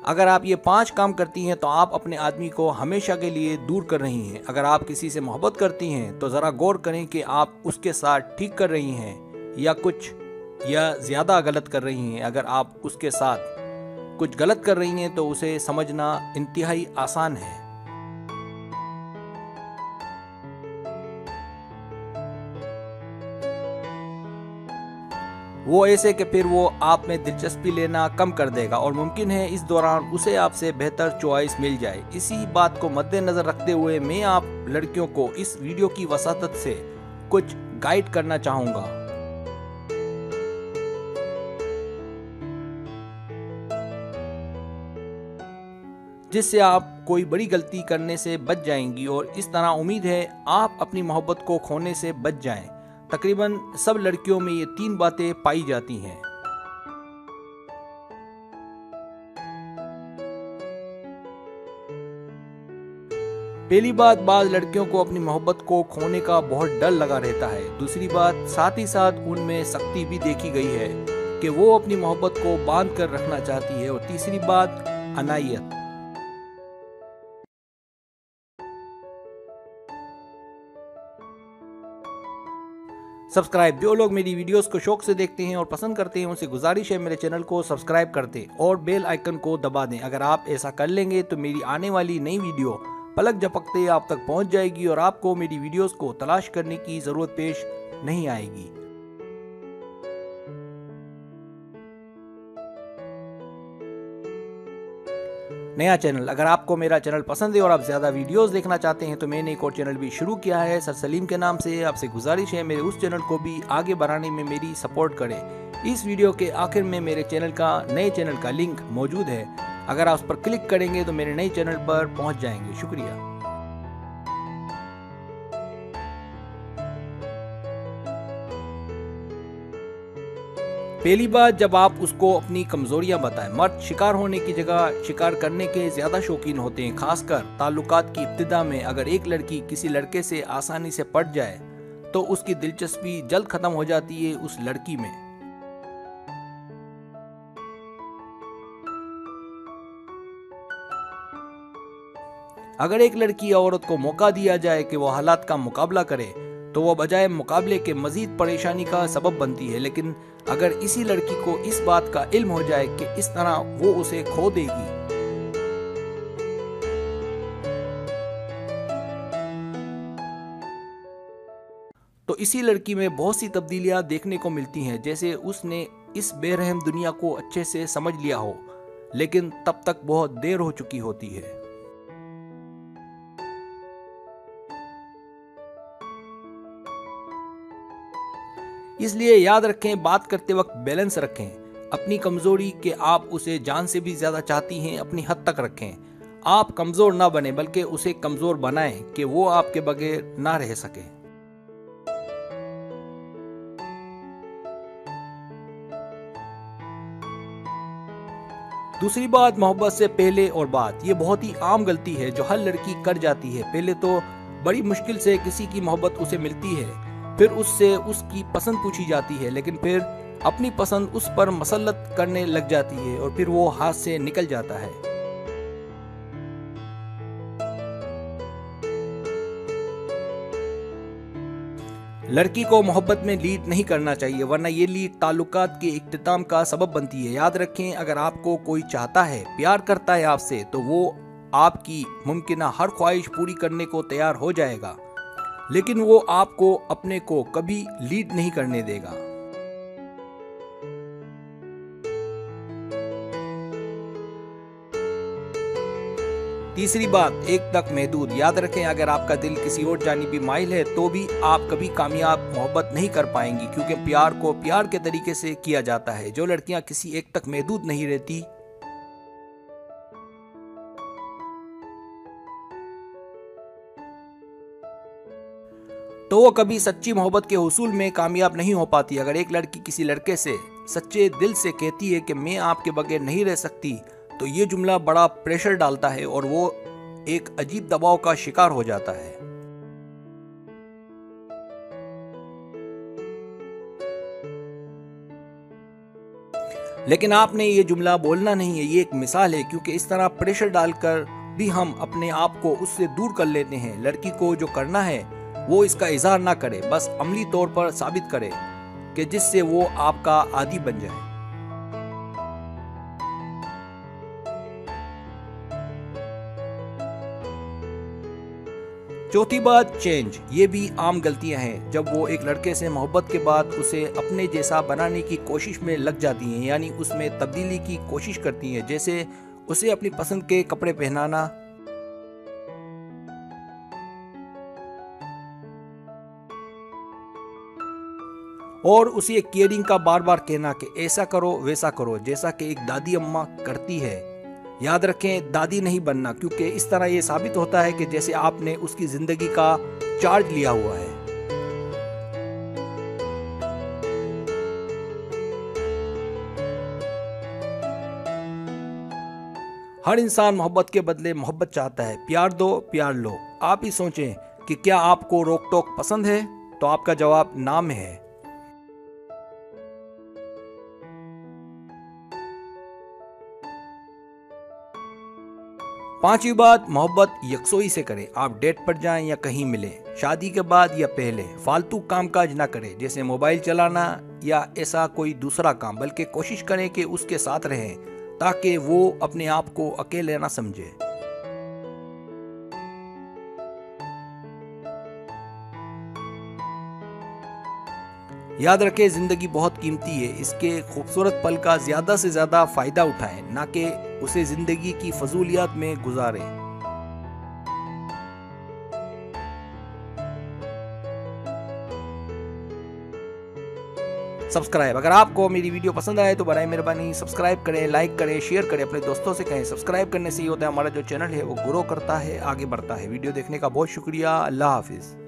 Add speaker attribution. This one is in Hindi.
Speaker 1: अगर आप ये 5 काम करती हैं तो आप अपने आदमी को हमेशा के लिए दूर कर रही हैं। अगर आप किसी से मोहब्बत करती हैं तो ज़रा गौर करें कि आप उसके साथ ठीक कर रही हैं या कुछ या ज़्यादा गलत कर रही हैं। अगर आप उसके साथ कुछ गलत कर रही हैं तो उसे समझना इंतहाई आसान है। वो ऐसे कि फिर वो आप में दिलचस्पी लेना कम कर देगा और मुमकिन है इस दौरान उसे आपसे बेहतर चॉइस मिल जाए। इसी बात को मद्देनजर रखते हुए मैं आप लड़कियों को इस वीडियो की वसातत से कुछ गाइड करना चाहूँगा, जिससे आप कोई बड़ी गलती करने से बच जाएंगी और इस तरह उम्मीद है आप अपनी मोहब्बत को खोने से बच जाएं। तकरीबन सब लड़कियों में ये 3 बातें पाई जाती हैं। पहली बात, बाज़ लड़कियों को अपनी मोहब्बत को खोने का बहुत डर लगा रहता है। दूसरी बात, साथ ही साथ उनमें सख्ती भी देखी गई है कि वो अपनी मोहब्बत को बांध कर रखना चाहती है। और तीसरी बात, अनायत। सब्सक्राइब, जो लोग मेरी वीडियोस को शौक से देखते हैं और पसंद करते हैं उनसे गुजारिश है मेरे चैनल को सब्सक्राइब कर दें और बेल आइकन को दबा दें। अगर आप ऐसा कर लेंगे तो मेरी आने वाली नई वीडियो पलक झपकते आप तक पहुंच जाएगी और आपको मेरी वीडियोस को तलाश करने की जरूरत पेश नहीं आएगी। नया चैनल, अगर आपको मेरा चैनल पसंद है और आप ज़्यादा वीडियोस देखना चाहते हैं तो मैंने एक और चैनल भी शुरू किया है सर सलीम के नाम से। आपसे गुजारिश है मेरे उस चैनल को भी आगे बढ़ाने में मेरी सपोर्ट करें। इस वीडियो के आखिर में मेरे चैनल का नए चैनल का लिंक मौजूद है, अगर आप उस पर क्लिक करेंगे तो मेरे नए चैनल पर पहुंच जाएंगे। शुक्रिया। पहली बात, जब आप उसको अपनी कमजोरियां बताएं। मर्द शिकार होने की जगह शिकार करने के ज्यादा शौकीन होते हैं, खासकर ताल्लुकात की इब्तिदा में। अगर एक लड़की किसी लड़के से आसानी से पट जाए तो उसकी दिलचस्पी जल्द खत्म हो जाती है उस लड़की में। अगर एक लड़की या औरत को मौका दिया जाए कि वो हालात का मुकाबला करे तो वो बजाय मुकाबले के मजीद परेशानी का सबब बनती है। लेकिन अगर इसी लड़की को इस बात का इल्म हो जाए कि इस तरह वो उसे खो देगी तो इसी लड़की में बहुत सी तब्दीलियां देखने को मिलती हैं, जैसे उसने इस बेरहम दुनिया को अच्छे से समझ लिया हो लेकिन तब तक बहुत देर हो चुकी होती है। इसलिए याद रखें, बात करते वक्त बैलेंस रखें। अपनी कमजोरी के आप उसे जान से भी ज्यादा चाहती हैं अपनी हद तक रखें। आप कमजोर ना बने बल्कि उसे कमजोर बनाएं कि वो आपके बगैर ना रह सके। दूसरी बात, मोहब्बत से पहले और बाद। ये बहुत ही आम गलती है जो हर लड़की कर जाती है। पहले तो बड़ी मुश्किल से किसी की मोहब्बत उसे मिलती है, फिर उससे उसकी पसंद पूछी जाती है, लेकिन फिर अपनी पसंद उस पर मसलत करने लग जाती है और फिर वो हाथ से निकल जाता है। लड़की को मोहब्बत में लीड नहीं करना चाहिए, वरना ये लीड ताल्लुकात के इख्तिताम का सबब बनती है। याद रखें, अगर आपको कोई चाहता है, प्यार करता है आपसे, तो वो आपकी मुमकिन हर ख्वाहिश पूरी करने को तैयार हो जाएगा, लेकिन वो आपको अपने को कभी लीड नहीं करने देगा। तीसरी बात, एक तक महदूद। याद रखें, अगर आपका दिल किसी और जानिबी माइल है तो भी आप कभी कामयाब मोहब्बत नहीं कर पाएंगी, क्योंकि प्यार को प्यार के तरीके से किया जाता है। जो लड़कियां किसी एक तक महदूद नहीं रहती तो वो कभी सच्ची मोहब्बत के हुसूल में कामयाब नहीं हो पाती। अगर एक लड़की किसी लड़के से सच्चे दिल से कहती है कि मैं आपके बगैर नहीं रह सकती, तो ये जुमला बड़ा प्रेशर डालता है और वो एक अजीब दबाव का शिकार हो जाता है। लेकिन आपने ये जुमला बोलना नहीं है, ये एक मिसाल है, क्योंकि इस तरह प्रेशर डालकर भी हम अपने आप को उससे दूर कर लेते हैं। लड़की को जो करना है वो इसका इजहार ना करे, बस अमली तौर पर साबित करे कि जिससे वो आपका आदी बन जाए। चौथी बात, चेंज। ये भी आम गलतियां हैं जब वो एक लड़के से मोहब्बत के बाद उसे अपने जैसा बनाने की कोशिश में लग जाती हैं, यानी उसमें तब्दीली की कोशिश करती हैं, जैसे उसे अपनी पसंद के कपड़े पहनाना, और उसे केयरिंग का बार बार कहना कि ऐसा करो वैसा करो, जैसा कि एक दादी अम्मा करती है। याद रखें, दादी नहीं बनना, क्योंकि इस तरह ये साबित होता है कि जैसे आपने उसकी जिंदगी का चार्ज लिया हुआ है। हर इंसान मोहब्बत के बदले मोहब्बत चाहता है। प्यार दो, प्यार लो। आप ही सोचें कि क्या आपको रोक टोक पसंद है, तो आपका जवाब ना में है। पांचवी बात, मोहब्बत यकसोई से करें। आप डेट पर जाएं या कहीं मिलें, शादी के बाद या पहले फालतू कामकाज ना करें, जैसे मोबाइल चलाना या ऐसा कोई दूसरा काम, बल्कि कोशिश करें कि उसके साथ रहें ताकि वो अपने आप को अकेले ना समझे। याद रखें, जिंदगी बहुत कीमती है, इसके खूबसूरत पल का ज्यादा से ज्यादा फायदा उठाएं, ना कि उसे जिंदगी की फजूलियात में गुजारें। सब्सक्राइब। अगर आपको मेरी वीडियो पसंद आए तो बराए मेहरबानी सब्सक्राइब करें, लाइक करें, शेयर करें, अपने दोस्तों से कहें। सब्सक्राइब करने से ये होता है हमारा जो चैनल है वो ग्रो करता है, आगे बढ़ता है। वीडियो देखने का बहुत शुक्रिया। अल्लाह हाफिज।